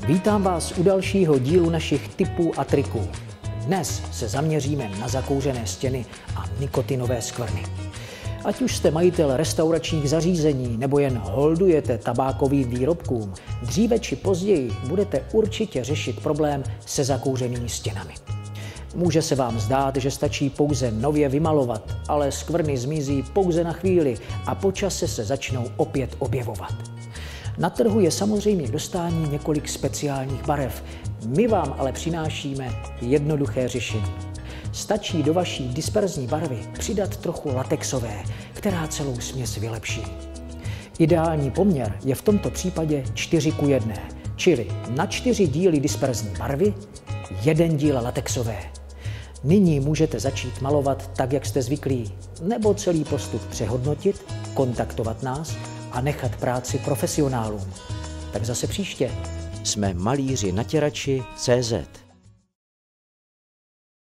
Vítám vás u dalšího dílu našich tipů a triků. Dnes se zaměříme na zakouřené stěny a nikotinové skvrny. Ať už jste majitel restauračních zařízení nebo jen holdujete tabákovým výrobkům, dříve či později budete určitě řešit problém se zakouřenými stěnami. Může se vám zdát, že stačí pouze nově vymalovat, ale skvrny zmizí pouze na chvíli a po čase se začnou opět objevovat. Na trhu je samozřejmě k dostání několik speciálních barev. My vám ale přinášíme jednoduché řešení. Stačí do vaší disperzní barvy přidat trochu latexové, která celou směs vylepší. Ideální poměr je v tomto případě 4:1, čili na 4 díly disperzní barvy 1 díl latexové. Nyní můžete začít malovat tak, jak jste zvyklí, nebo celý postup přehodnotit, kontaktovat nás a nechat práci profesionálům. Tak zase příště. Jsme malíři natěrači CZ.